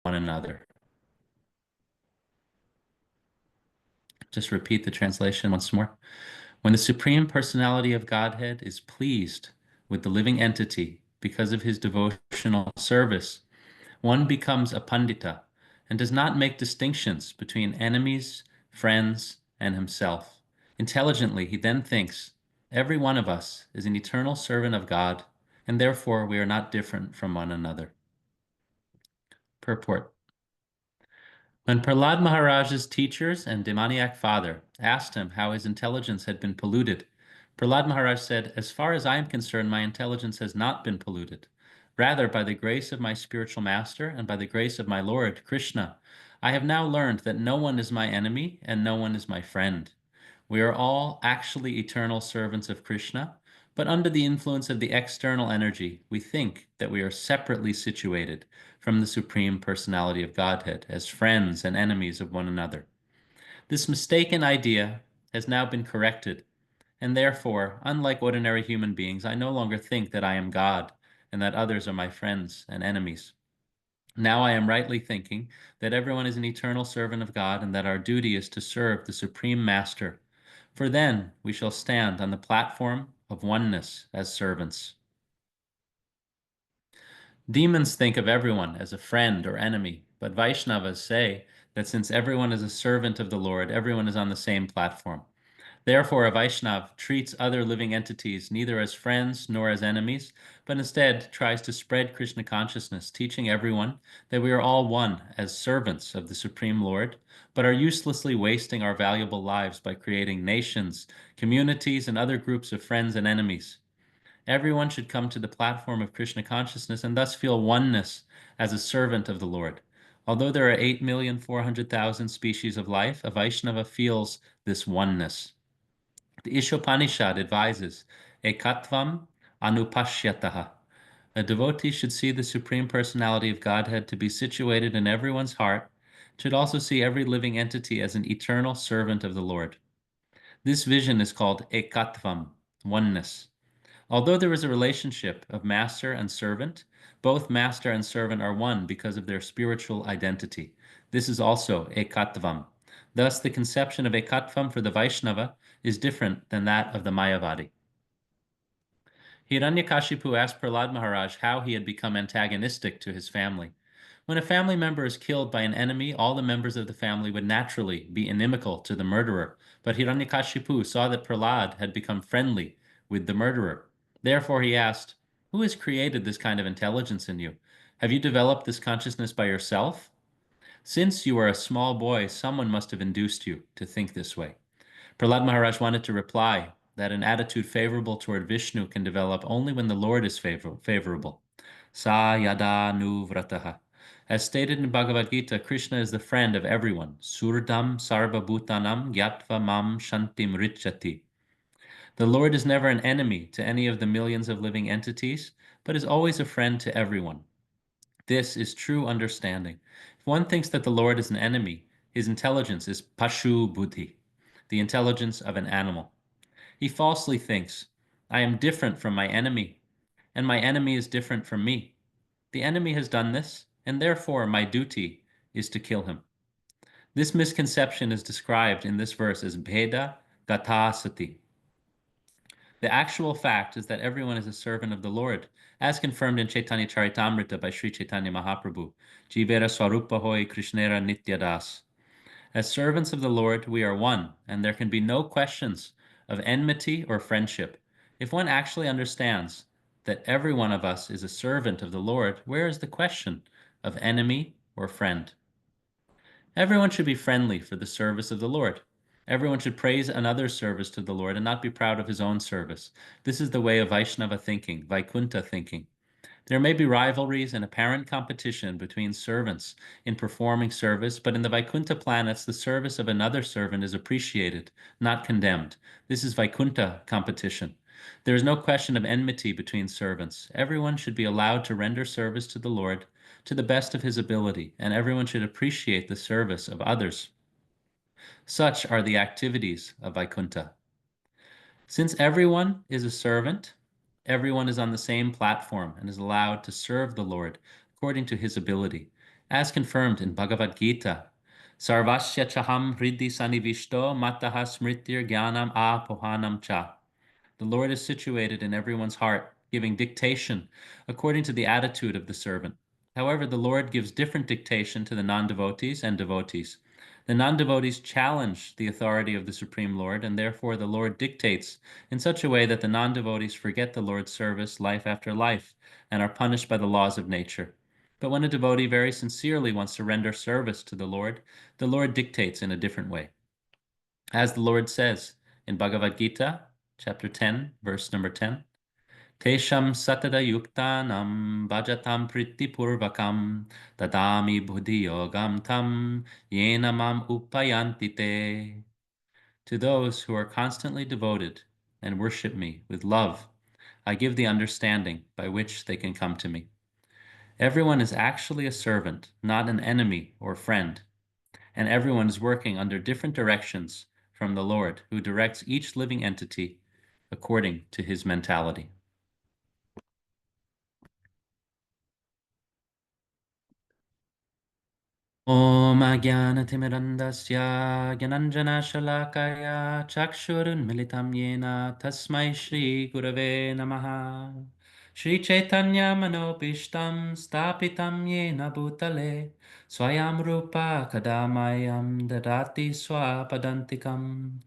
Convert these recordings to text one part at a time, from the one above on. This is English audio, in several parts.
one another. Just repeat the translation once more. When the Supreme Personality of Godhead is pleased with the living entity because of his devotional service, one becomes a pandita and does not make distinctions between enemies, friends, and himself. Intelligently, he then thinks, every one of us is an eternal servant of God, and therefore we are not different from one another. Purport. When Prahlad Maharaj's teachers and demoniac father asked him how his intelligence had been polluted, Prahlad Maharaj said, as far as I am concerned, my intelligence has not been polluted. Rather, by the grace of my spiritual master and by the grace of my Lord, Krishna, I have now learned that no one is my enemy and no one is my friend. We are all actually eternal servants of Krishna, but under the influence of the external energy, we think that we are separately situated from the Supreme Personality of Godhead as friends and enemies of one another. This mistaken idea has now been corrected, and therefore, unlike ordinary human beings, I no longer think that I am God and that others are my friends and enemies. Now I am rightly thinking that everyone is an eternal servant of God and that our duty is to serve the Supreme Master. For then we shall stand on the platform of oneness as servants. Demons think of everyone as a friend or enemy, but Vaishnavas say that since everyone is a servant of the Lord, everyone is on the same platform. Therefore, a Vaishnav treats other living entities neither as friends nor as enemies, but instead tries to spread Krishna consciousness, teaching everyone that we are all one as servants of the Supreme Lord, but are uselessly wasting our valuable lives by creating nations, communities, and other groups of friends and enemies. Everyone should come to the platform of Krishna consciousness and thus feel oneness as a servant of the Lord. Although there are 8,400,000 species of life, a Vaishnava feels this oneness. The Ishopanishad advises, Ekatvam anupashyataha. A devotee should see the Supreme Personality of Godhead to be situated in everyone's heart, should also see every living entity as an eternal servant of the Lord. This vision is called Ekatvam, oneness. Although there is a relationship of master and servant, both master and servant are one because of their spiritual identity. This is also ekatvam. Thus, the conception of ekatvam for the Vaishnava is different than that of the Mayavadi. Hiranyakashipu asked Prahlad Maharaj how he had become antagonistic to his family. When a family member is killed by an enemy, all the members of the family would naturally be inimical to the murderer. But Hiranyakashipu saw that Prahlad had become friendly with the murderer. Therefore he asked, who has created this kind of intelligence in you? Have you developed this consciousness by yourself? Since you are a small boy, someone must have induced you to think this way. Prahlad Maharaj wanted to reply that an attitude favorable toward Vishnu can develop only when the Lord is favorable. Sa yada nu vrataha. As stated in Bhagavad Gita, Krishna is the friend of everyone. Surdam sarva bhutanam gyatva mam shantim richati. The Lord is never an enemy to any of the millions of living entities, but is always a friend to everyone. This is true understanding. If one thinks that the Lord is an enemy, his intelligence is pashu buddhi, the intelligence of an animal. He falsely thinks, I am different from my enemy, and my enemy is different from me. The enemy has done this, and therefore my duty is to kill him. This misconception is described in this verse as bheda gata sati. The actual fact is that everyone is a servant of the Lord, as confirmed in Chaitanya Charitamrita by Sri Chaitanya Mahaprabhu, Jivera Swarupa Hoy Krishnera Nityadas. As servants of the Lord, we are one, and there can be no questions of enmity or friendship. If one actually understands that every one of us is a servant of the Lord, where is the question of enemy or friend? Everyone should be friendly for the service of the Lord. Everyone should praise another's service to the Lord and not be proud of his own service. This is the way of Vaishnava thinking, Vaikuntha thinking. There may be rivalries and apparent competition between servants in performing service, but in the Vaikuntha planets, the service of another servant is appreciated, not condemned. This is Vaikuntha competition. There is no question of enmity between servants. Everyone should be allowed to render service to the Lord to the best of his ability, and everyone should appreciate the service of others. Such are the activities of Vaikuntha. Since everyone is a servant, everyone is on the same platform and is allowed to serve the Lord according to his ability. As confirmed in Bhagavad Gita, Sarvasya chaham hridhi sanivishto mataha smritir jnanam apohanam cha. The Lord is situated in everyone's heart, giving dictation according to the attitude of the servant. However, the Lord gives different dictation to the non-devotees and devotees. The non-devotees challenge the authority of the Supreme Lord, and therefore the Lord dictates in such a way that the non-devotees forget the Lord's service life after life and are punished by the laws of nature. But when a devotee very sincerely wants to render service to the Lord dictates in a different way. As the Lord says in Bhagavad Gita, chapter 10, verse number 10, Tesham satada yuktanam bhajatam pritipurvakam tadami buddhi yogam tam yena mam upayanti te. To those who are constantly devoted and worship me with love, I give the understanding by which they can come to me. Everyone is actually a servant, not an enemy or friend, and everyone is working under different directions from the Lord, who directs each living entity according to his mentality. Om Ajnanatimidandasya Gyananjanashalakaya Chakshurunmilitam Yena Tasmai Shri Gurave Namaha Shri Chaitanya Manopishtam Stapitam Yena Bhutale Swayam Rupa Kadamayam Dadati Swapadantikam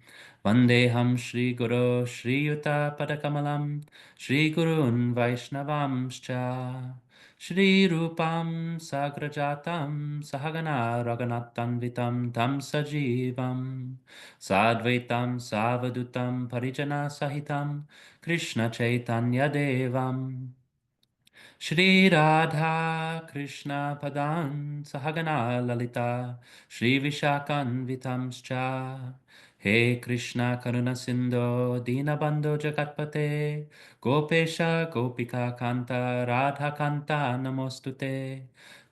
Vandeham Shri Guru Shri Yuta Padakamalam Shri Gurun Vaishnavamscha Shri Rupam Sagrajatam Sahagana Raghunatanvitam Tam Sajivam Sadvaitam Savadutam Parijana Sahitam Krishna Chaitanya Devam Shri Radha Krishna Padan Sahagana Lalita Shri Vishakanvitamscha He Krishna Karuna Sindho Dina Bandhu Jagatpate Gopesha Gopika Kanta Radha Kanta Namostute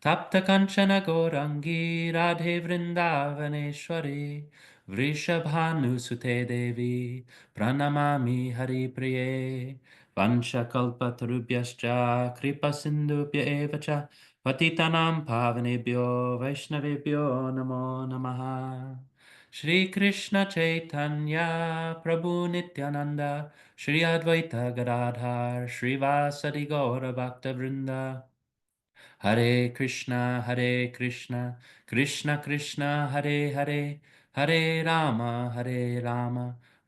Tapta Kanchana Gorangi Radhe Vrindavaneshwari Vrishabhanusute Devi Pranamami Hari Priye Vanchakalpatarubhyascha kripa sindhubhya eva cha patitanam pavanebhyo vaishnavebhyo namo namaha. Shri Krishna Chaitanya Prabhu Nityananda Shri Advaita Gadadhar Shri Vasadi Gaura Bhakta Vrinda Hare Krishna Krishna Krishna Hare Hare Hare Rama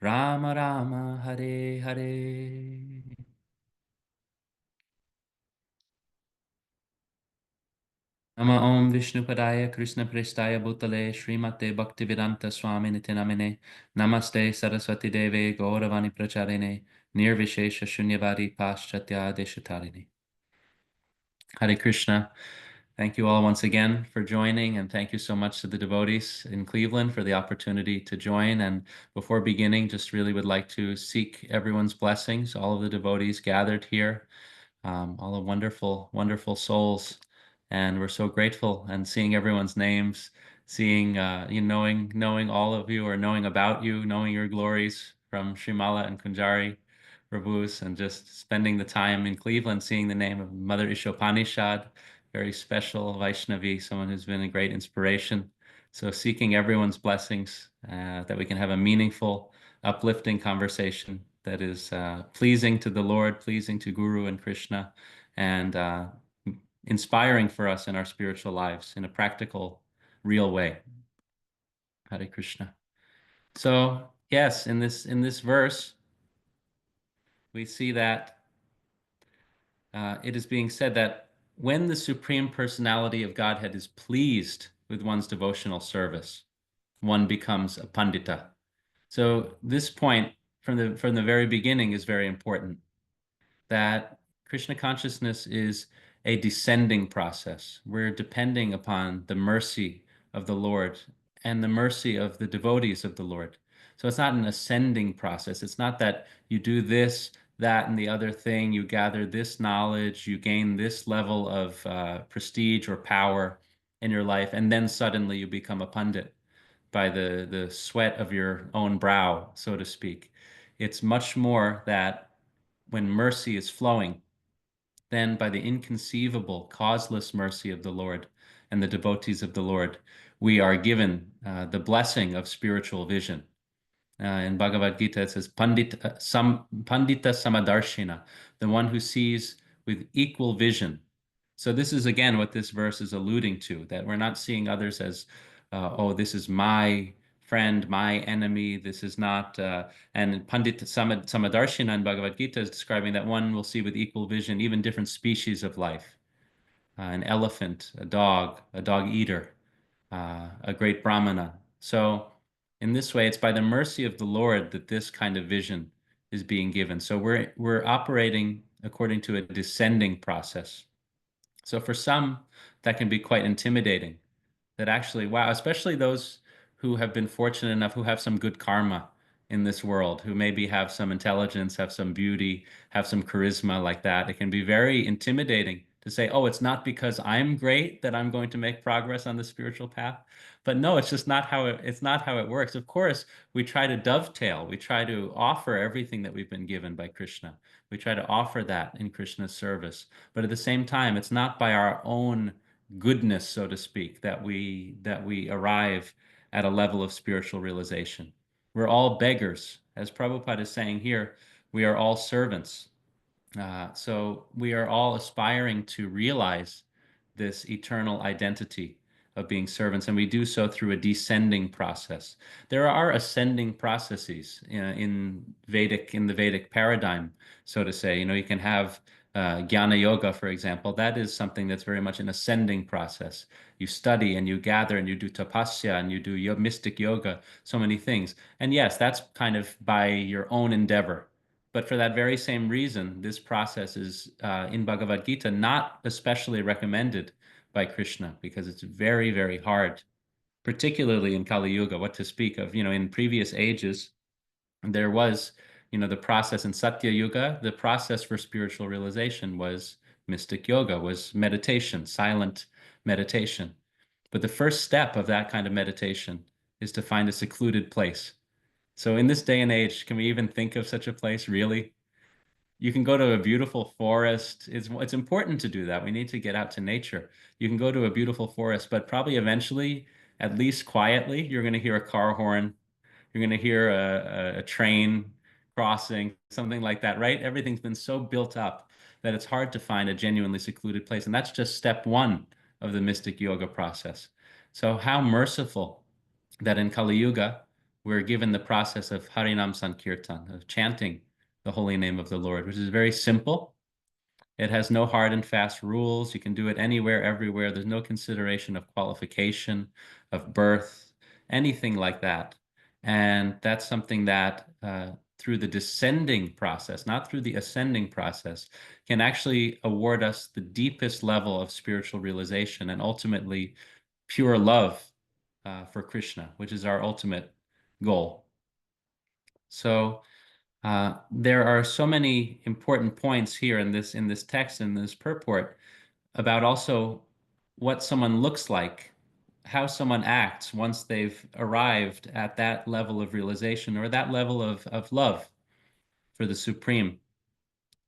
Rama Rama Hare Hare. Nama Om Vishnupadaya Krishna Prestaya Bhutale Srimate Bhaktivedanta Swami Nitinamine Namaste Saraswati Deve Gauravani Pracharine Nirvishesha Shunyavadi Paschatya Deshatarine. Hare Krishna. Thank you all once again for joining, and thank you so much to the devotees in Cleveland for the opportunity to join. And before beginning, just really would like to seek everyone's blessings, all of the devotees gathered here, all the wonderful, wonderful souls. And we're so grateful and seeing everyone's names, seeing, knowing all of you, or knowing about you, knowing your glories from Shrimala and Kunjari Prabhus, and just spending the time in Cleveland, seeing the name of Mother Ishopanishad, very special Vaishnavi, someone who's been a great inspiration. So seeking everyone's blessings, that we can have a meaningful, uplifting conversation that is pleasing to the Lord, pleasing to Guru and Krishna, and inspiring for us in our spiritual lives in a practical, real way. Hare Krishna. So yes, in this verse, we see that it is being said that when the Supreme Personality of Godhead is pleased with one's devotional service, one becomes a pandita. So this point from the very beginning is very important, that Krishna consciousness is a descending process. We're depending upon the mercy of the Lord and the mercy of the devotees of the Lord. So it's not an ascending process. It's not that you do this, that, and the other thing, you gather this knowledge, you gain this level of prestige or power in your life, and then suddenly you become a pundit by the sweat of your own brow, so to speak. It's much more that when mercy is flowing, then by the inconceivable, causeless mercy of the Lord and the devotees of the Lord, we are given the blessing of spiritual vision. In Bhagavad Gita, it says, Pandita Samadarshina, the one who sees with equal vision. So this is, again, what this verse is alluding to, that we're not seeing others as, oh, this is my friend, my enemy, this is not, and Pandita Samadarshina in Bhagavad Gita is describing that one will see with equal vision even different species of life. An elephant, a dog eater, a great brahmana. So in this way, it's by the mercy of the Lord that this kind of vision is being given. So we're operating according to a descending process. So for some, that can be quite intimidating. That actually, wow, especially those who have been fortunate enough, who have some good karma in this world, who maybe have some intelligence, have some beauty, have some charisma like that. It can be very intimidating to say, oh, it's not because I'm great that I'm going to make progress on the spiritual path. But no, it's just not how it's not how it works. Of course, we try to dovetail, we try to offer everything that we've been given by Krishna. We try to offer that in Krishna's service. But at the same time, it's not by our own goodness, so to speak, that we arrive at a level of spiritual realization. We're all beggars. As Prabhupada is saying here, we are all servants. So we are all aspiring to realize this eternal identity of being servants, and we do so through a descending process. There are ascending processes in the Vedic paradigm, so to say. You can have Jnana Yoga, for example. That is something that's very much an ascending process. You study and you gather and you do tapasya and you do mystic yoga, so many things. And yes, that's kind of by your own endeavor. But for that very same reason, this process is in Bhagavad Gita not especially recommended by Krishna because it's very, very hard, particularly in Kali Yuga, what to speak of. In previous ages, there was, the process in Satya Yuga, the process for spiritual realization was mystic yoga, was meditation, silent meditation. But the first step of that kind of meditation is to find a secluded place. So in this day and age, can we even think of such a place, really? You can go to a beautiful forest. It's important to do that. We need to get out to nature. You can go to a beautiful forest, but probably eventually, at least quietly, you're going to hear a car horn. You're going to hear a train crossing, something like that, right? Everything's been so built up that it's hard to find a genuinely secluded place. And that's just step one of the mystic yoga process. So how merciful that in Kali Yuga, we're given the process of Harinam Sankirtan, of chanting the holy name of the Lord, which is very simple. It has no hard and fast rules. You can do it anywhere, everywhere. There's no consideration of qualification, of birth, anything like that. And that's something that through the descending process, not through the ascending process, can actually award us the deepest level of spiritual realization and ultimately pure love for Krishna, which is our ultimate goal. So there are so many important points here in this text, in this purport, about also what someone looks like, how someone acts once they've arrived at that level of realization or that level of love for the Supreme.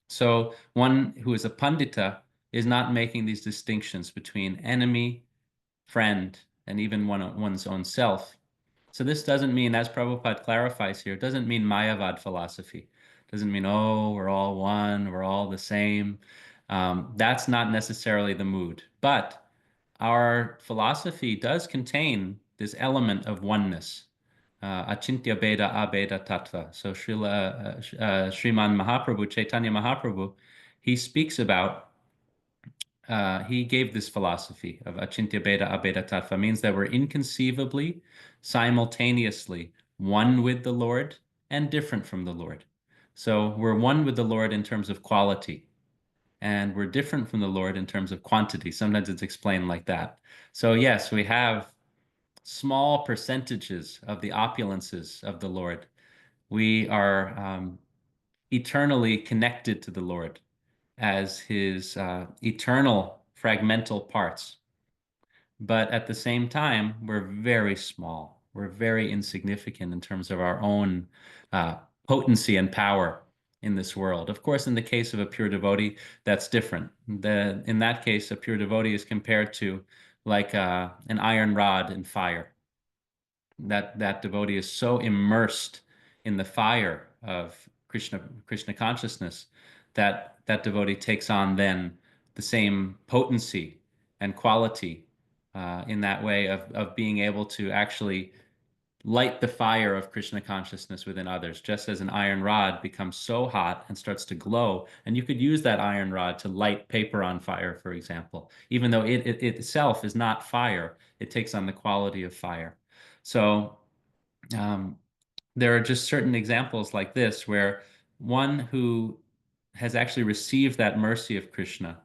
So one who is a pandita is not making these distinctions between enemy, friend, and even one's own self. So this doesn't mean, as Prabhupada clarifies here, it doesn't mean Mayavad philosophy. It doesn't mean, oh, we're all one, we're all the same. That's not necessarily the mood. But our philosophy does contain this element of oneness. Achintya Beda Abeda Tattva. So Sriman Mahaprabhu, Chaitanya Mahaprabhu, he speaks about he gave this philosophy of Achintya Beda Abeda Tattva, means that we're inconceivably, simultaneously one with the Lord and different from the Lord. So we're one with the Lord in terms of quality, and we're different from the Lord in terms of quantity. Sometimes it's explained like that. So yes, we have small percentages of the opulences of the Lord. We are eternally connected to the Lord as his eternal fragmental parts. But at the same time, we're very small. We're very insignificant in terms of our own potency and power in this world. Of course, in the case of a pure devotee, that's different. In that case, a pure devotee is compared to like an iron rod in fire. That devotee is so immersed in the fire of Krishna consciousness that that devotee takes on then the same potency and quality in that way of being able to actually light the fire of Krishna consciousness within others, just as an iron rod becomes so hot and starts to glow. And you could use that iron rod to light paper on fire, for example, even though it itself is not fire, it takes on the quality of fire. So um, there are just certain examples like this where one who has actually received that mercy of Krishna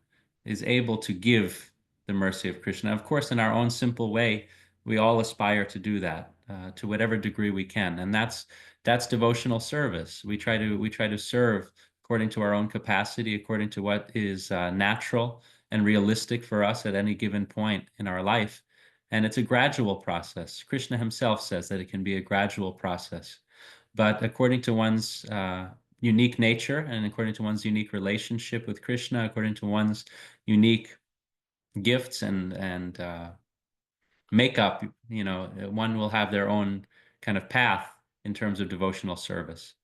is able to give the mercy of Krishna. Of course, in our own simple way, we all aspire to do that to whatever degree we can, and that's devotional service. We try to serve according to our own capacity, according to what is natural and realistic for us at any given point in our life. And it's a gradual process. Krishna himself says that it can be a gradual process. But according to one's unique nature and according to one's unique relationship with Krishna, according to one's unique gifts and makeup, one will have their own kind of path in terms of devotional service.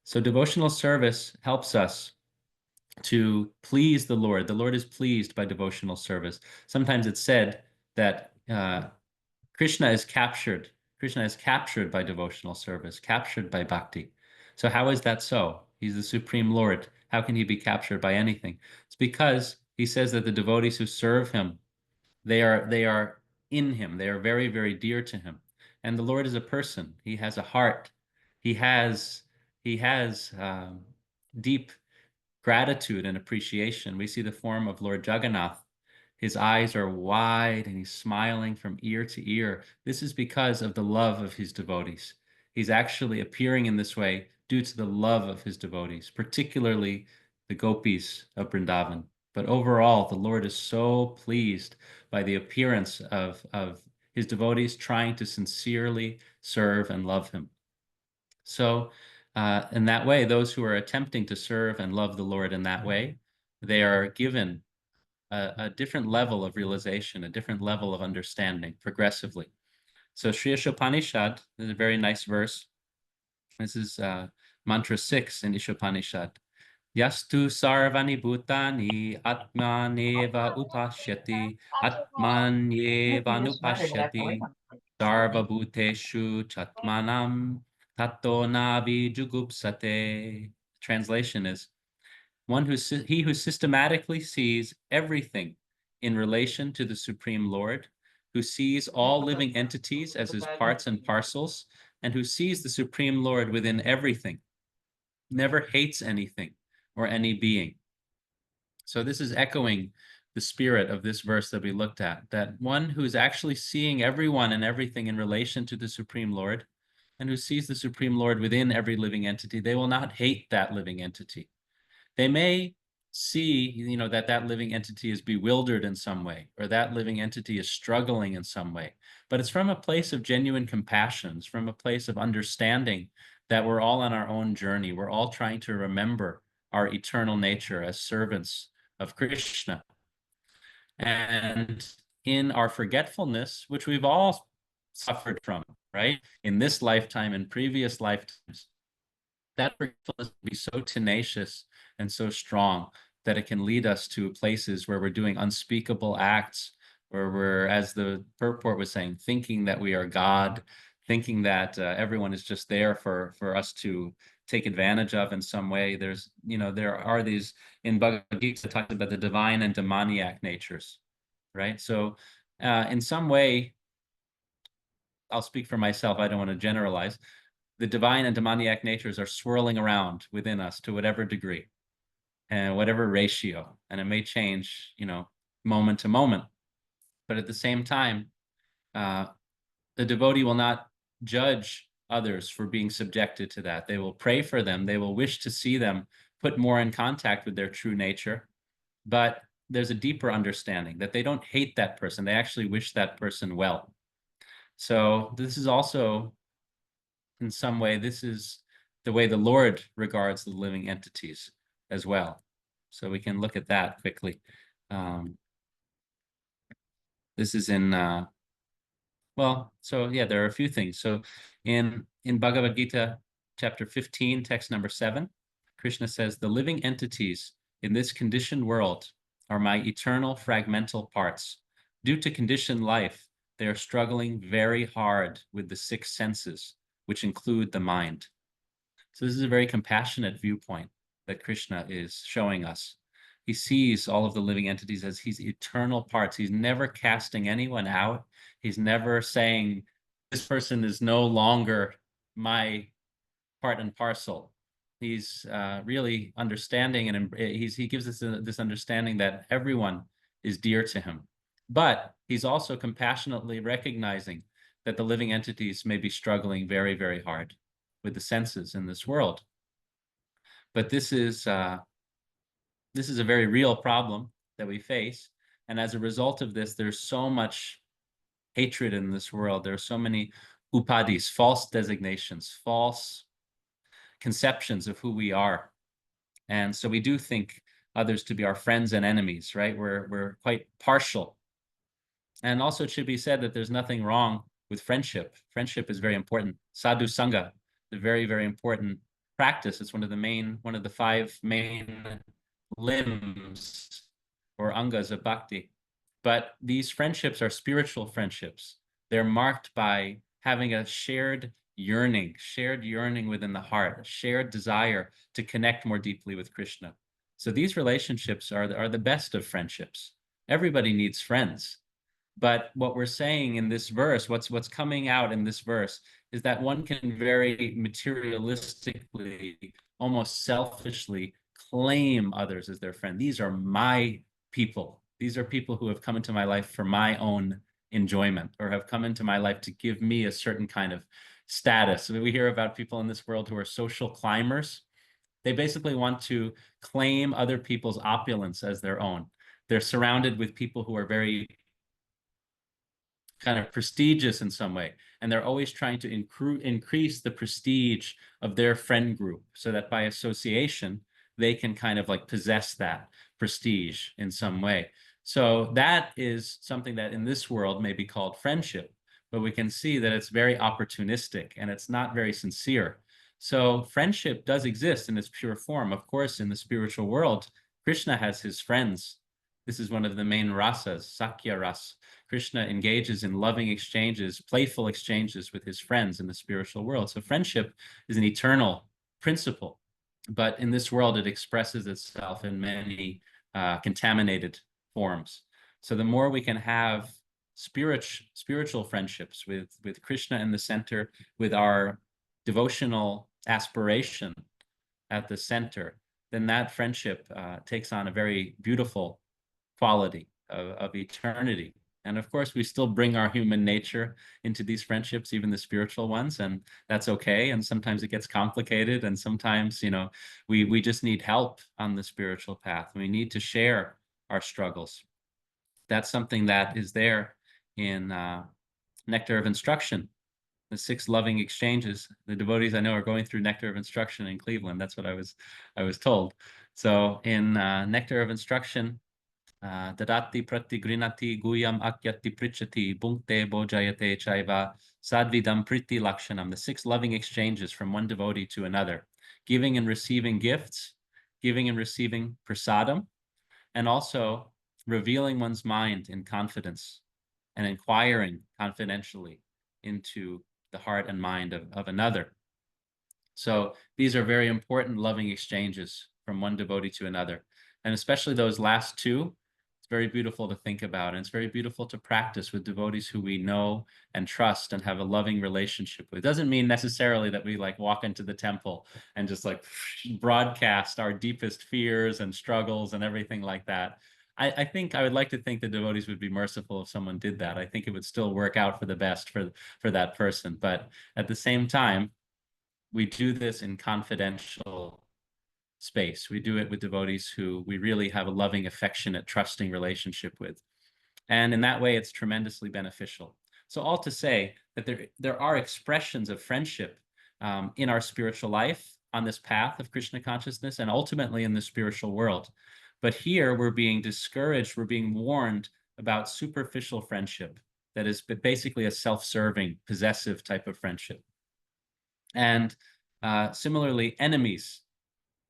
So devotional service helps us to please the Lord. The Lord is pleased by devotional service. Sometimes it's said that Krishna is captured. Krishna is captured by devotional service, captured by bhakti. So how is that so? He's the Supreme Lord. How can he be captured by anything? It's because he says that the devotees who serve him, they are in him. They are very, very dear to him. And the Lord is a person. He has a heart. He has deep gratitude and appreciation. We see the form of Lord Jagannath. His eyes are wide and he's smiling from ear to ear. This is because of the love of his devotees. He's actually appearing in this way due to the love of his devotees, particularly the gopis of Vrindavan. But overall, the Lord is so pleased by the appearance of his devotees trying to sincerely serve and love him. So, in that way, those who are attempting to serve and love the Lord in that way, they are given a different level of realization, a different level of understanding progressively. So Sri Ishopanishad is a very nice verse. This is mantra 6 in Ishopanishad. Yastu sarvani bhutani atmaneva upashyati atmanyeva nupashyati sarva bhuteshu chatmanam tato navi jugupsate. Translation is he who systematically sees everything in relation to the Supreme Lord, who sees all living entities as his parts and parcels, and who sees the Supreme Lord within everything, never hates anything or any being. So this is echoing the spirit of this verse that we looked at, that one who is actually seeing everyone and everything in relation to the Supreme Lord, and who sees the Supreme Lord within every living entity, they will not hate that living entity. They may see, that that living entity is bewildered in some way, or that living entity is struggling in some way. But it's from a place of genuine compassion. It's from a place of understanding that we're all on our own journey. We're all trying to remember our eternal nature as servants of Krishna. And in our forgetfulness, which we've all suffered from, right? In this lifetime and previous lifetimes, that forgetfulness will be so tenacious and so strong that it can lead us to places where we're doing unspeakable acts, where we're, as the purport was saying, thinking that we are God, thinking that everyone is just there for us to take advantage of in some way. There are these in Bhagavad Gita that talks about the divine and demoniac natures, right? So in some way, I'll speak for myself, I don't want to generalize, the divine and demoniac natures are swirling around within us to whatever degree and whatever ratio, and it may change, moment to moment. But at the same time, the devotee will not judge others for being subjected to that. They will pray for them. They will wish to see them put more in contact with their true nature. But there's a deeper understanding that they don't hate that person. They actually wish that person well. So this is also, in some way, this is the way the Lord regards the living entities as well. So we can look at that quickly. This is in well, so yeah, there are a few things. So in Bhagavad Gita, chapter 15, text number 7, Krishna says, the living entities in this conditioned world are my eternal fragmental parts. Due to conditioned life, they are struggling very hard with the 6 senses, which include the mind. So this is a very compassionate viewpoint that Krishna is showing us. He sees all of the living entities as his eternal parts. He's never casting anyone out. He's never saying, this person is no longer my part and parcel. He's really understanding, and he gives us this understanding that everyone is dear to him. But he's also compassionately recognizing that the living entities may be struggling very, very hard with the senses in this world. But this is a very real problem that we face. And as a result of this, there's so much hatred in this world. There are so many upadis, false designations, false conceptions of who we are. And so we do think others to be our friends and enemies, right? We're quite partial. And also it should be said that there's nothing wrong with friendship. Friendship is very important. Sadhu Sangha, the very, very important practice. It's one of the 5 main limbs or angas of bhakti. But these friendships are spiritual friendships. They're marked by having a shared yearning within the heart, a shared desire to connect more deeply with Krishna. So these relationships are the best of friendships. Everybody needs friends. But what we're saying in this verse, what's coming out in this verse, is that one can very materialistically, almost selfishly claim others as their friend. These are my people. These are people who have come into my life for my own enjoyment, or have come into my life to give me a certain kind of status. We hear about people in this world who are social climbers. They basically want to claim other people's opulence as their own. They're surrounded with people who are very kind of prestigious in some way, and they're always trying to increase the prestige of their friend group so that by association they can kind of like possess that prestige in some way. So that is something that in this world may be called friendship, but we can see that it's very opportunistic and it's not very sincere. So friendship does exist in its pure form. Of course, in the spiritual world, Krishna has his friends. This is one of the main rasas, Sakya ras. Krishna engages in loving exchanges, playful exchanges with his friends in the spiritual world. So friendship is an eternal principle, but in this world, it expresses itself in many contaminated forms. So the more we can have spiritual friendships with Krishna in the center, with our devotional aspiration at the center, then that friendship takes on a very beautiful quality of eternity. And of course, we still bring our human nature into these friendships, even the spiritual ones, and that's okay. And sometimes it gets complicated, and sometimes, we just need help on the spiritual path. We need to share our struggles. That's something that is there in Nectar of Instruction, the 6 loving exchanges. The devotees I know are going through Nectar of Instruction in Cleveland. That's what I was told. So in Nectar of Instruction, Dadati pratigrinati guyam akyati prichati bhunkte bojayate chaiva sadvidam priti lakshanam, the 6 loving exchanges from one devotee to another, giving and receiving gifts, giving and receiving prasadam, and also revealing one's mind in confidence and inquiring confidentially into the heart and mind of another. So these are very important loving exchanges from one devotee to another. And especially those last 2, it's very beautiful to think about. And it's very beautiful to practice with devotees who we know and trust and have a loving relationship with. It doesn't mean necessarily that we like walk into the temple and just like broadcast our deepest fears and struggles and everything like that. I think I would like to think the devotees would be merciful if someone did that. I think it would still work out for the best for that person. But at the same time, we do this in confidential space. We do it with devotees who we really have a loving, affectionate, trusting relationship with. And in that way, it's tremendously beneficial. So all to say that there are expressions of friendship in our spiritual life on this path of Krishna consciousness and ultimately in the spiritual world. But here we're being discouraged, we're being warned about superficial friendship that is basically a self-serving, possessive type of friendship. And similarly, enemies,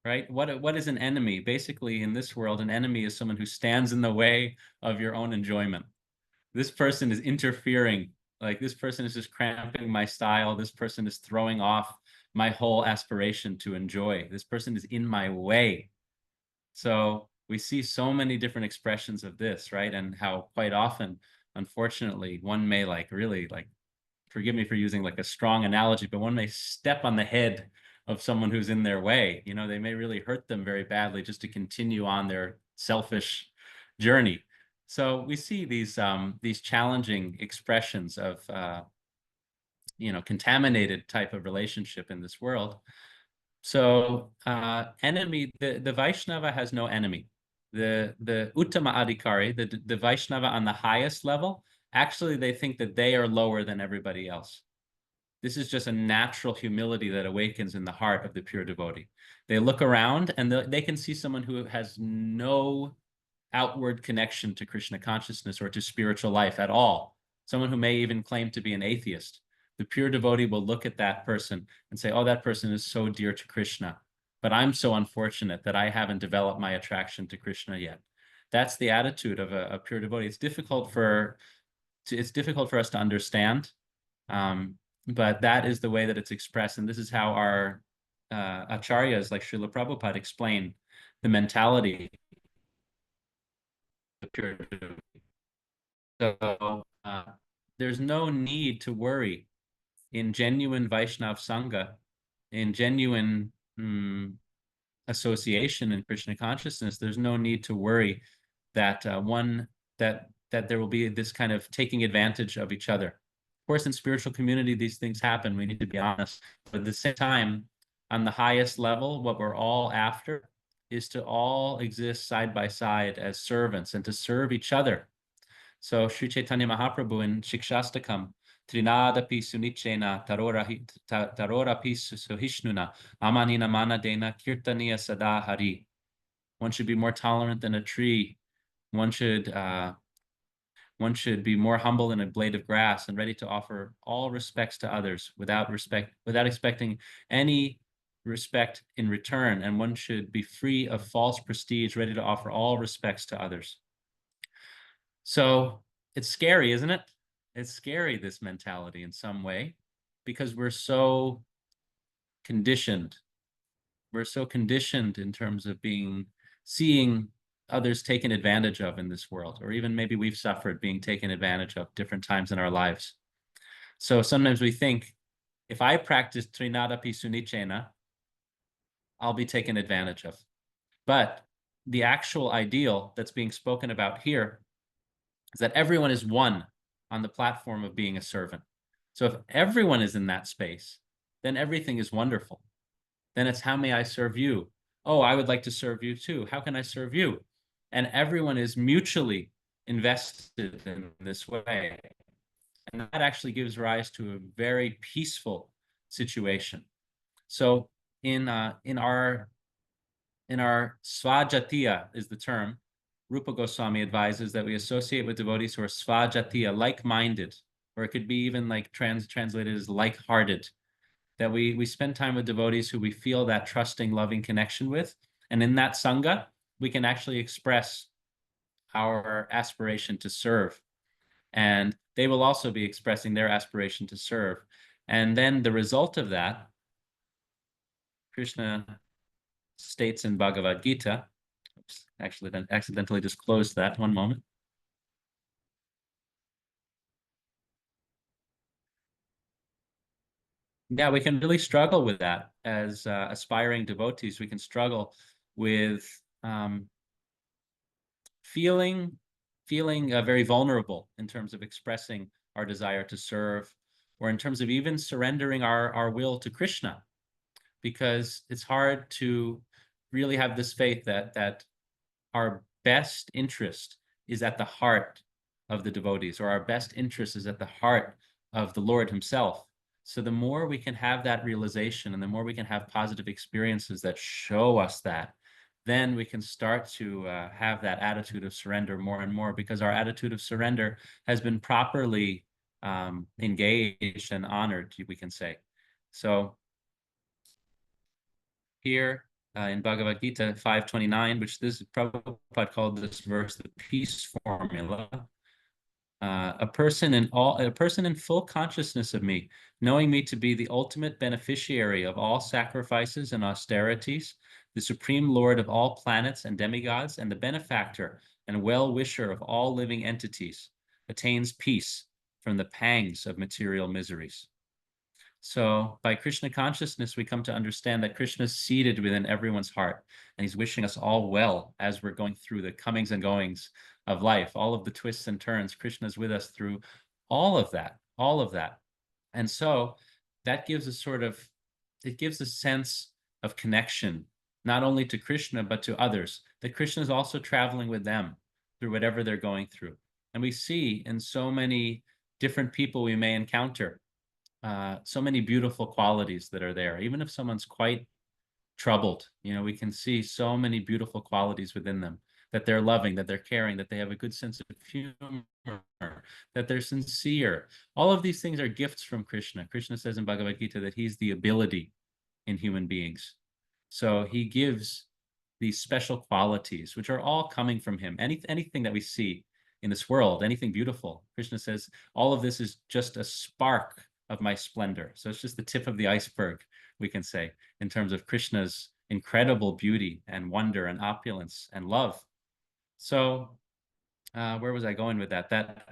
right? What is an enemy? Basically, in this world, an enemy is someone who stands in the way of your own enjoyment. This person is interfering, like this person is just cramping my style. This person is throwing off my whole aspiration to enjoy. This person is in my way. So we see so many different expressions of this, right? And how quite often, unfortunately, one may like really like, forgive me for using like a strong analogy, but one may step on the head of someone who's in their way. You know, they may really hurt them very badly just to continue on their selfish journey. So we see these challenging expressions of contaminated type of relationship in this world. So enemy, the Vaishnava has no enemy. The Uttama Adhikari, the Vaishnava on the highest level, actually they think that they are lower than everybody else. This is just a natural humility that awakens in the heart of the pure devotee. They look around and they can see someone who has no outward connection to Krishna consciousness or to spiritual life at all, someone who may even claim to be an atheist. The pure devotee will look at that person and say, oh, that person is so dear to Krishna, but I'm so unfortunate that I haven't developed my attraction to Krishna yet. That's the attitude of a pure devotee. It's difficult for us to understand, but that is the way that it's expressed, and this is how our acharyas like Srila Prabhupada explain the mentality of pure devotee. So there's no need to worry in genuine Vaishnav Sangha, in genuine association in Krishna consciousness. There's no need to worry that that there will be this kind of taking advantage of each other. Of course, in spiritual community, these things happen. We need to be honest. But at the same time, on the highest level, what we're all after is to all exist side by side as servants and to serve each other. So Sri Chaitanya Mahaprabhu in Shikshastakam, Trinadapi Sunichena Tarorapi Suhishnuna Amanina Manadena Kirtaniya Sada Hari. One should be more tolerant than a tree. One should be more humble than a blade of grass and ready to offer all respects to others without expecting any respect in return. And one should be free of false prestige, ready to offer all respects to others. So it's scary, isn't it? It's scary, this mentality in some way, because we're so conditioned. We're so conditioned in terms of seeing others taken advantage of in this world, or even maybe we've suffered being taken advantage of different times in our lives. So sometimes we think, if I practice Trinadapi Sunichena, I'll be taken advantage of. But the actual ideal that's being spoken about here is that everyone is one on the platform of being a servant. So if everyone is in that space, then everything is wonderful. Then it's, how may I serve you? Oh, I would like to serve you too. How can I serve you? And everyone is mutually invested in this way. And that actually gives rise to a very peaceful situation. So in our svajatiya is the term. Rupa Goswami advises that we associate with devotees who are svajatiya, like-minded, or it could be even like translated as like-hearted. That we spend time with devotees who we feel that trusting, loving connection with, and in that sangha, we can actually express our aspiration to serve, and they will also be expressing their aspiration to serve. And then the result of that, Krishna states in Bhagavad Gita, oops, actually then accidentally just closed that, one moment. Yeah, we can really struggle with that as aspiring devotees. We can struggle with feeling very vulnerable in terms of expressing our desire to serve, or in terms of even surrendering our will to Krishna, because it's hard to really have this faith that our best interest is at the heart of the devotees, or our best interest is at the heart of the Lord himself. So the more we can have that realization, and the more we can have positive experiences that show us that, then we can start to have that attitude of surrender more and more, because our attitude of surrender has been properly engaged and honored, we can say. So here in Bhagavad Gita 5:29, which this Prabhupada called this verse the peace formula. A person in full consciousness of me, knowing me to be the ultimate beneficiary of all sacrifices and austerities, the supreme lord of all planets and demigods, and the benefactor and well-wisher of all living entities, attains peace from the pangs of material miseries. So by Krishna consciousness, we come to understand that Krishna is seated within everyone's heart, and he's wishing us all well as we're going through the comings and goings of life, all of the twists and turns. Krishna is with us through all of that, all of that. And so that gives it gives a sense of connection, not only to Krishna, but to others, that Krishna is also traveling with them through whatever they're going through. And we see in so many different people we may encounter, so many beautiful qualities that are there. Even if someone's quite troubled, we can see so many beautiful qualities within them, that they're loving, that they're caring, that they have a good sense of humor, that they're sincere. All of these things are gifts from Krishna. Krishna says in Bhagavad Gita that he's the ability in human beings. So he gives these special qualities, which are all coming from him. Anything that we see in this world, anything beautiful, Krishna says, all of this is just a spark of my splendor. So it's just the tip of the iceberg, we can say, in terms of Krishna's incredible beauty and wonder and opulence and love. So where was I going with that? That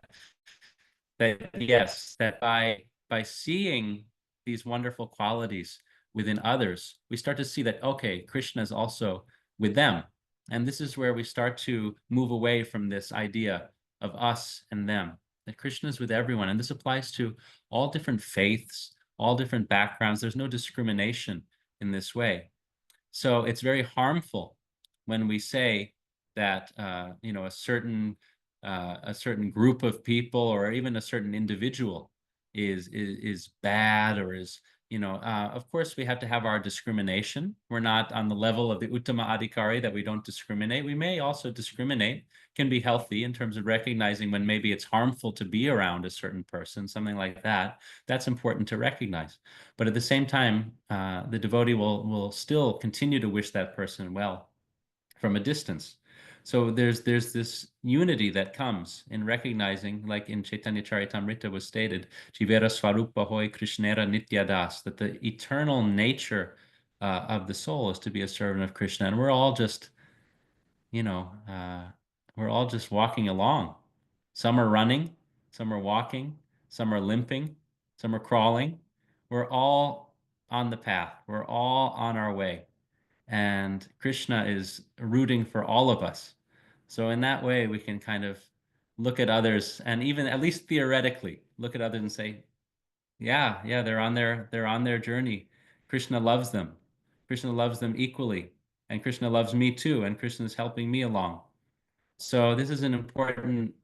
by seeing these wonderful qualities within others, we start to see that, okay, Krishna is also with them. And this is where we start to move away from this idea of us and them, that Krishna is with everyone. And this applies to all different faiths, all different backgrounds. There's no discrimination in this way. So it's very harmful when we say that a certain group of people or even a certain individual is bad or is of course we have to have our discrimination. We're not on the level of the Uttama Adhikari that we don't discriminate. We may also discriminate, can be healthy in terms of recognizing when maybe it's harmful to be around a certain person, something like that. That's important to recognize. But at the same time, the devotee will still continue to wish that person well from a distance. So there's this unity that comes in recognizing, like in Chaitanya Charitamrita was stated, Jivera Swarupa Hoy Krishnera Nityadas, that the eternal nature of the soul is to be a servant of Krishna. And we're all just, we're all just walking along. Some are running, some are walking, some are limping, some are crawling. We're all on the path. We're all on our way. And Krishna is rooting for all of us. So in that way, we can kind of look at others and even at least theoretically look at others and say, yeah, they're on their journey. Krishna loves them. Krishna loves them equally. And Krishna loves me too. And Krishna is helping me along. So this is an important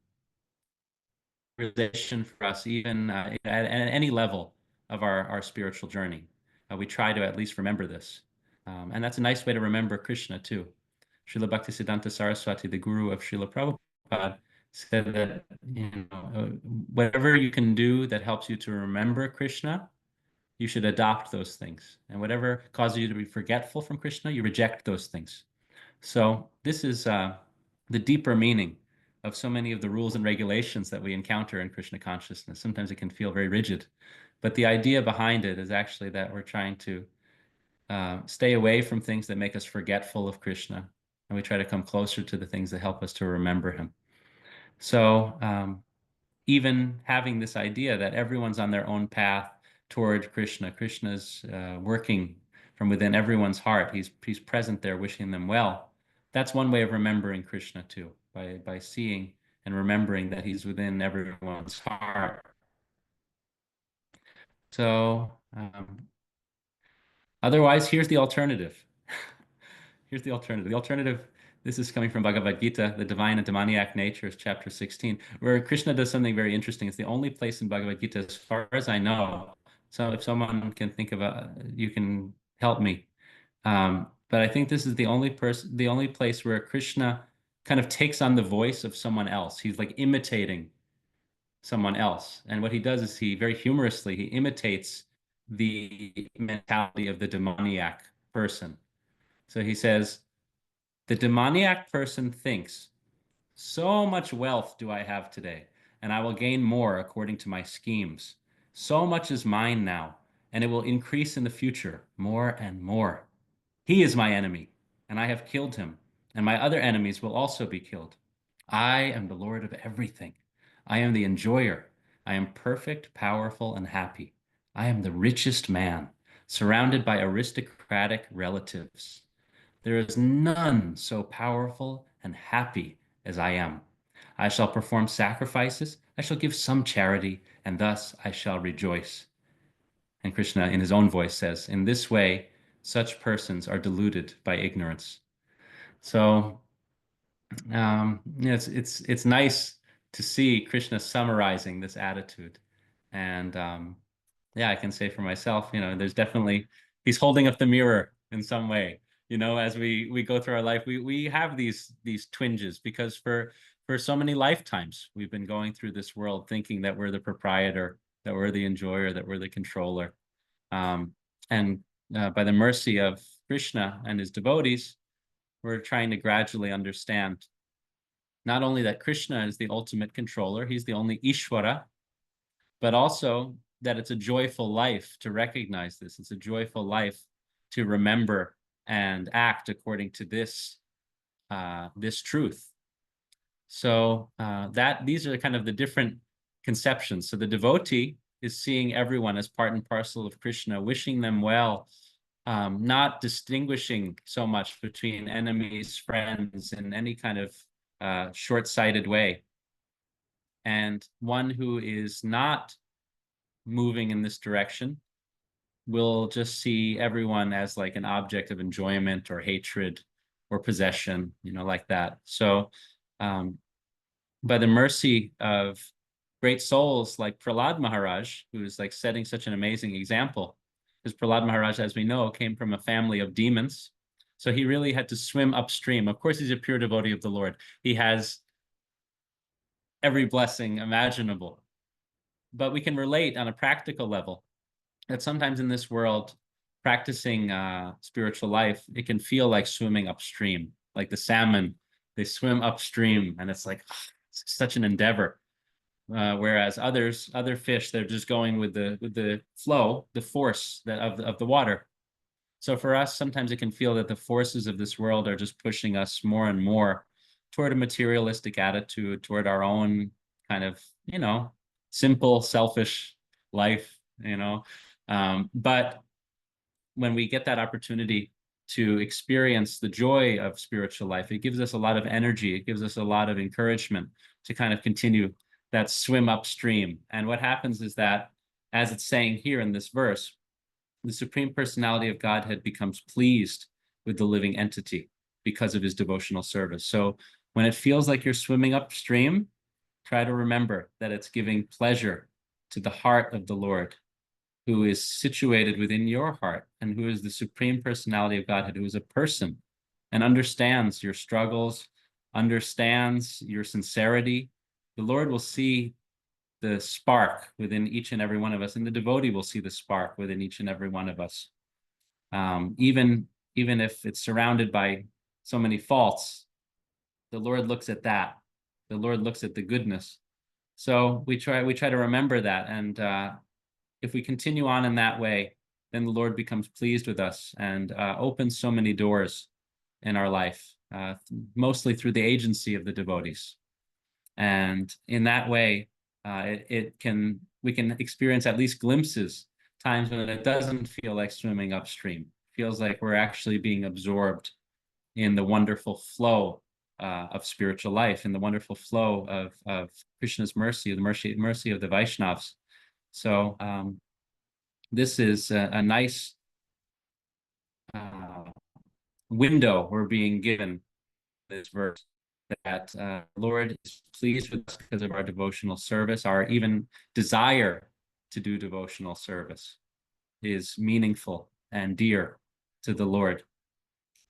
realization for us, even at any level of our spiritual journey. We try to at least remember this. And that's a nice way to remember Krishna too. Srila Bhaktisiddhanta Saraswati, the guru of Srila Prabhupada, said that whatever you can do that helps you to remember Krishna, you should adopt those things. And whatever causes you to be forgetful from Krishna, you reject those things. So this is the deeper meaning of so many of the rules and regulations that we encounter in Krishna consciousness. Sometimes it can feel very rigid, but the idea behind it is actually that we're trying to stay away from things that make us forgetful of Krishna, and we try to come closer to the things that help us to remember him. So even having this idea that everyone's on their own path toward Krishna, Krishna's working from within everyone's heart. He's present there wishing them well. That's one way of remembering Krishna too, by seeing and remembering that he's within everyone's heart. So otherwise, here's the alternative. Here's the alternative. The alternative, this is coming from Bhagavad Gita, the Divine and Demoniac Natures, chapter 16, where Krishna does something very interesting. It's the only place in Bhagavad Gita, as far as I know. So if someone can think of you can help me. But I think this is the only place where Krishna kind of takes on the voice of someone else. He's like imitating someone else. And what he does is he very humorously, he imitates the mentality of the demoniac person. So he says, the demoniac person thinks, so much wealth do I have today, and I will gain more according to my schemes. So much is mine now, and it will increase in the future more and more. He is my enemy, and I have killed him, and my other enemies will also be killed. I am the Lord of everything. I am the enjoyer. I am perfect, powerful, and happy. I am the richest man, surrounded by aristocratic relatives. There is none so powerful and happy as I am. I shall perform sacrifices, I shall give some charity, and thus I shall rejoice. And Krishna, in his own voice, says, in this way, such persons are deluded by ignorance. So, it's nice to see Krishna summarizing this attitude. And yeah, I can say for myself, there's definitely he's holding up the mirror in some way. As we go through our life, we have these twinges because for so many lifetimes we've been going through this world thinking that we're the proprietor, that we're the enjoyer, that we're the controller. And by the mercy of Krishna and his devotees, we're trying to gradually understand not only that Krishna is the ultimate controller, he's the only Ishvara, but also that it's a joyful life to recognize this. It's a joyful life to remember and act according to this truth. So that these are kind of the different conceptions. So the devotee is seeing everyone as part and parcel of Krishna, wishing them well, not distinguishing so much between enemies, friends, in any kind of short-sighted way. And one who is not moving in this direction will just see everyone as like an object of enjoyment or hatred or possession, like that. So by the mercy of great souls like Prahlad Maharaj, who's like setting such an amazing example, because Prahlad Maharaj, as we know, came from a family of demons. So he really had to swim upstream. Of course, he's a pure devotee of the Lord. He has every blessing imaginable. But we can relate on a practical level that sometimes in this world, practicing spiritual life, it can feel like swimming upstream. Like the salmon, they swim upstream, and it's like it's such an endeavor. Whereas other fish, they're just going with the flow, the force of the water. So for us, sometimes it can feel that the forces of this world are just pushing us more and more toward a materialistic attitude, toward our own kind of, simple, selfish life. But when we get that opportunity to experience the joy of spiritual life, it gives us a lot of energy. It gives us a lot of encouragement to kind of continue that swim upstream. And what happens is that, as it's saying here in this verse, the Supreme Personality of Godhead becomes pleased with the living entity because of his devotional service. So when it feels like you're swimming upstream, try to remember that it's giving pleasure to the heart of the Lord, who is situated within your heart and who is the Supreme Personality of Godhead, who is a person and understands your struggles, understands your sincerity. The Lord will see the spark within each and every one of us, and the devotee will see the spark within each and every one of us. Even if it's surrounded by so many faults, the Lord looks at that. The Lord looks at the goodness. So we try to remember that, and if we continue on in that way, then the Lord becomes pleased with us and opens so many doors in our life, mostly through the agency of the devotees. And in that way, we can experience at least glimpses, times when it doesn't feel like swimming upstream. It feels like we're actually being absorbed in the wonderful flow of spiritual life, in the wonderful flow of Krishna's mercy, the mercy of the Vaishnavas. So this is a nice window we're being given this verse, that Lord is pleased with us because of our devotional service. Our even desire to do devotional service is meaningful and dear to the Lord.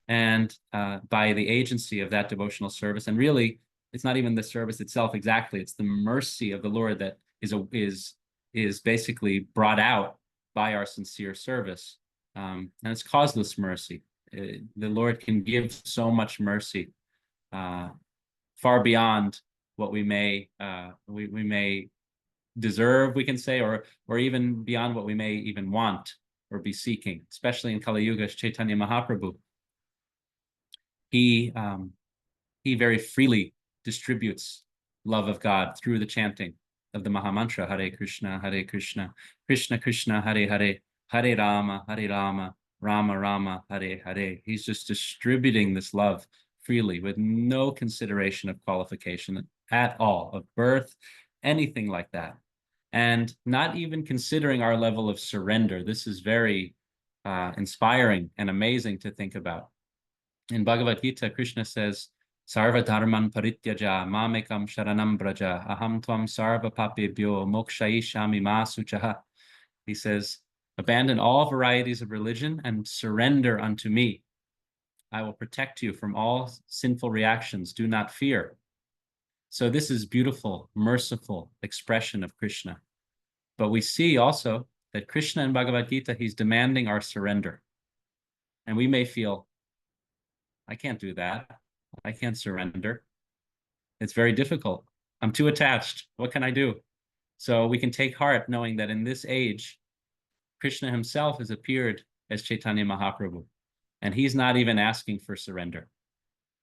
And by the agency of that devotional service, and really, it's not even the service itself exactly, it's the mercy of the Lord that is basically brought out by our sincere service. And it's causeless mercy. The Lord can give so much mercy, far beyond what we may deserve, we can say, or even beyond what we may even want or be seeking, especially in Kali Yuga. Chaitanya Mahaprabhu, he very freely distributes love of God through the chanting of the Mahamantra, Hare Krishna, Krishna Krishna, Hare Hare, Hare Rama, Rama Rama, Hare Hare. He's just distributing this love freely with no consideration of qualification at all, of birth, anything like that. And not even considering our level of surrender. This is very inspiring and amazing to think about. In Bhagavad Gita, Krishna says, Sarva dharman parityaja mamekam sharanam braja aham tvam sarva papebhyo mokshayishami ma suchaha. He says, abandon all varieties of religion and surrender unto me. I will protect you from all sinful reactions. Do not fear. So this is beautiful, merciful expression of Krishna. But we see also that Krishna in Bhagavad Gita, he's demanding our surrender. And we may feel, I can't do that. I can't surrender. It's very difficult. I'm too attached. What can I do? So we can take heart knowing that in this age, Krishna himself has appeared as Chaitanya Mahaprabhu, and he's not even asking for surrender.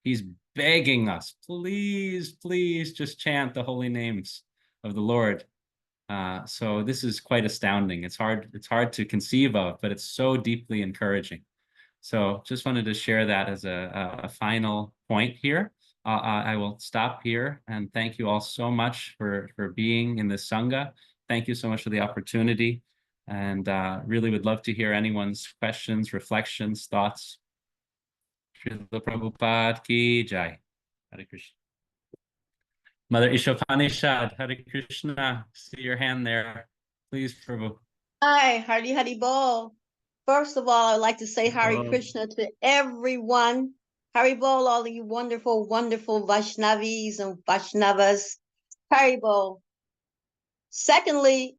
He's begging us, please, please just chant the holy names of the Lord. So this is quite astounding. It's hard to conceive of, but it's so deeply encouraging. So just wanted to share that as a final point here. I will stop here and thank you all so much for being in this Sangha. Thank you so much for the opportunity, and really would love to hear anyone's questions, reflections, thoughts. Srila Prabhupada ki jai. Hare Krishna. Mother Ishopanishad, Hare Krishna. See your hand there. Please, Prabhu. Hi, Hari Bol. First of all, I'd like to say Hare Krishna to everyone. Hari Bol, all of you wonderful, wonderful Vaishnavis and Vaishnavas. Hari Bol. Secondly,